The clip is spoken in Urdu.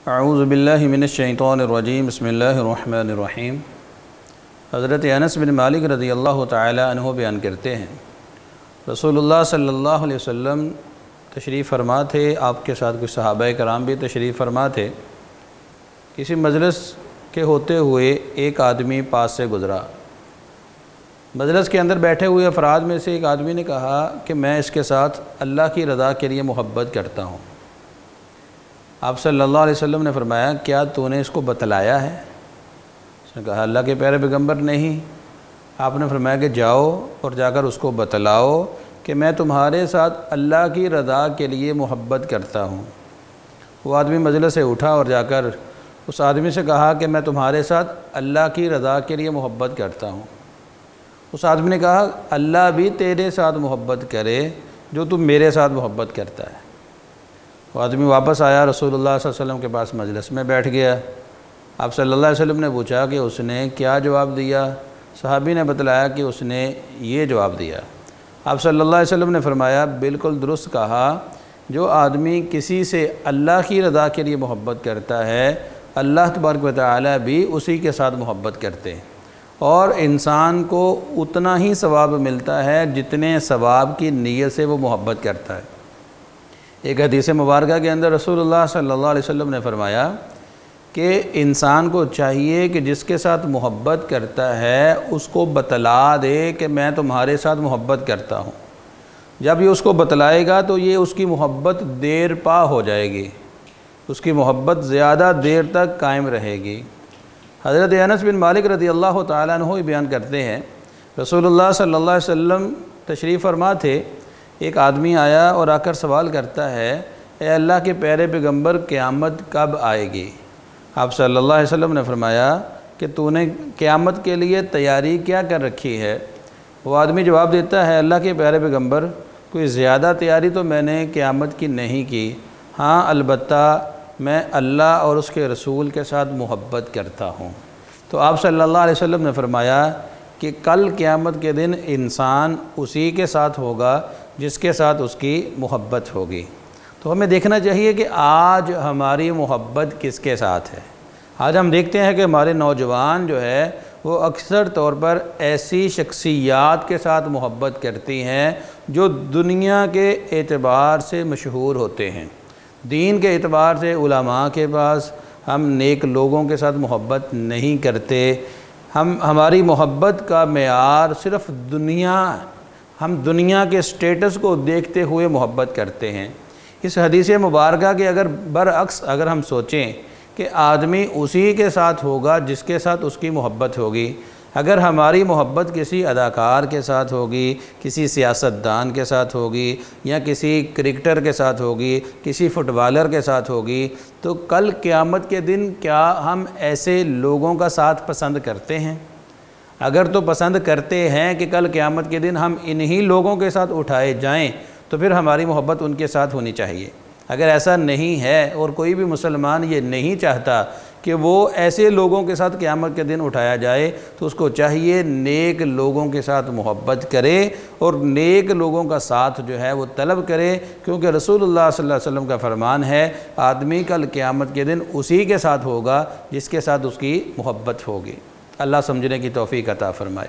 اعوذ باللہ من الشیطان الرجیم بسم اللہ الرحمن الرحیم۔ حضرت انس بن مالک رضی اللہ تعالی عنہ بیان کرتے ہیں، رسول اللہ صلی اللہ علیہ وسلم تشریف فرما تھے، آپ کے ساتھ کچھ صحابہ کرام بھی تشریف فرما تھے۔ کسی مجلس کے ہوتے ہوئے ایک آدمی پاس سے گزرا۔ مجلس کے اندر بیٹھے ہوئے افراد میں سے ایک آدمی نے کہا کہ میں اس کے ساتھ اللہ کی رضا کے لیے محبت کرتا ہوں۔ آپ صلی اللہ علیہ وسلم نے فرمایا، کیا تو نے اس کو بتلایا ہے؟ اس نے کہا، اللہ کے پیارے پیغمبر نہیں۔ آپ نے فرمایا کہ جاؤ اور جا کر اس کو بتلاؤ کہ میں تمہارے ساتھ اللہ کی رضا کے لیے محبت کرتا ہوں۔ وہ آدمی مجلس سے اٹھا اور جا کر اس آدمی سے کہا کہ میں تمہارے ساتھ اللہ کی رضا کے لیے محبت کرتا ہوں۔ اس آدمی نے کہا، اللہ بھی تیرے ساتھ محبت کرے جو تم میرے ساتھ محبت کرتا ہے۔ وہ آدمی واپس آیا، رسول اللہ صلی اللہ علیہ وسلم کے پاس مجلس میں بیٹھ گیا۔ آپ صلی اللہ علیہ وسلم نے پوچھا کہ اس نے کیا جواب دیا؟ صحابی نے بتلایا کہ اس نے یہ جواب دیا۔ آپ صلی اللہ علیہ وسلم نے فرمایا، بالکل درست کہا، جو آدمی کسی سے اللہ کی رضا کے لیے محبت کرتا ہے، اللہ تبارک و تعالی بھی اسی کے ساتھ محبت کرتے ہیں، اور انسان کو اتنا ہی ثواب ملتا ہے جتنے ثواب کی نیت سے وہ محبت کرتا ہے۔ ایک حدیث مبارکہ کے اندر رسول اللہ صلی اللہ علیہ وسلم نے فرمایا کہ انسان کو چاہیے کہ جس کے ساتھ محبت کرتا ہے اس کو بتلا دے کہ میں تمہارے ساتھ محبت کرتا ہوں۔ جب یہ اس کو بتلائے گا تو یہ اس کی محبت دیر پا ہو جائے گی، اس کی محبت زیادہ دیر تک قائم رہے گی۔ حضرت انس بن مالک رضی اللہ تعالیٰ عنہ بیان کرتے ہیں، رسول اللہ صلی اللہ علیہ وسلم تشریف فرما تھے۔ ایک آدمی آیا اور آ کر سوال کرتا ہے، اے اللہ کے پیارے پیغمبر، قیامت کب آئے گی؟ آپ صلی اللہ علیہ وسلم نے فرمایا کہ تو نے قیامت کے لیے تیاری کیا کر رکھی ہے؟ وہ آدمی جواب دیتا ہے، اللہ کے پیارے پیغمبر، کوئی زیادہ تیاری تو میں نے قیامت کی نہیں کی، ہاں البتہ میں اللہ اور اس کے رسول کے ساتھ محبت کرتا ہوں۔ تو آپ صلی اللہ علیہ وسلم نے فرمایا کہ کل قیامت کے دن انسان اسی کے ساتھ ہوگا جس کے ساتھ اس کی محبت ہوگی۔ تو ہمیں دیکھنا چاہیے کہ آج ہماری محبت کس کے ساتھ ہے۔ آج ہم دیکھتے ہیں کہ ہمارے نوجوان جو ہے وہ اکثر طور پر ایسی شخصیات کے ساتھ محبت کرتی ہیں جو دنیا کے اعتبار سے مشہور ہوتے ہیں۔ دین کے اعتبار سے علماء کے پاس ہم نیک لوگوں کے ساتھ محبت نہیں کرتے۔ ہماری محبت کا معیار صرف ہم دنیا کے سٹیٹس کو دیکھتے ہوئے محبت کرتے ہیں۔ اس حدیث مبارکہ کے برعکس اگر ہم سوچیں کہ آدمی اسی کے ساتھ ہوگا جس کے ساتھ اس کی محبت ہوگی، اگر ہماری محبت کسی اداکار کے ساتھ ہوگی، کسی سیاستدان کے ساتھ ہوگی، یا کسی کرکٹر کے ساتھ ہوگی، کسی فٹ بالر کے ساتھ ہوگی، تو کل قیامت کے دن کیا ہم ایسے لوگوں کا ساتھ پسند کرتے ہیں؟ اگر تو پسند کرتے ہیں کہ کل قیامت کے دن ہم انہی لوگوں کے ساتھ اٹھائے جائیں تو پھر ہماری محبت ان کے ساتھ ہونی چاہیے۔ اگر ایسا نہیں ہے اور کوئی بھی مسلمان یہ نہیں چاہتا کہ وہ ایسے لوگوں کے ساتھ قیامت کے دن اٹھایا جائے، تو اس کو چاہیے نیک لوگوں کے ساتھ محبت کرے اور نیک لوگوں کا ساتھ جو ہے وہ طلب کرے، کیونکہ رسول اللہ صلی اللہ علیہ وسلم کا فرمان ہے، آدمی کل قیامت کے دن اسی کے ساتھ ہوگا جس کے ساتھ اس کی محبت ہوگی۔ اللہ سمجھنے کی توفیق عطا فرمائے۔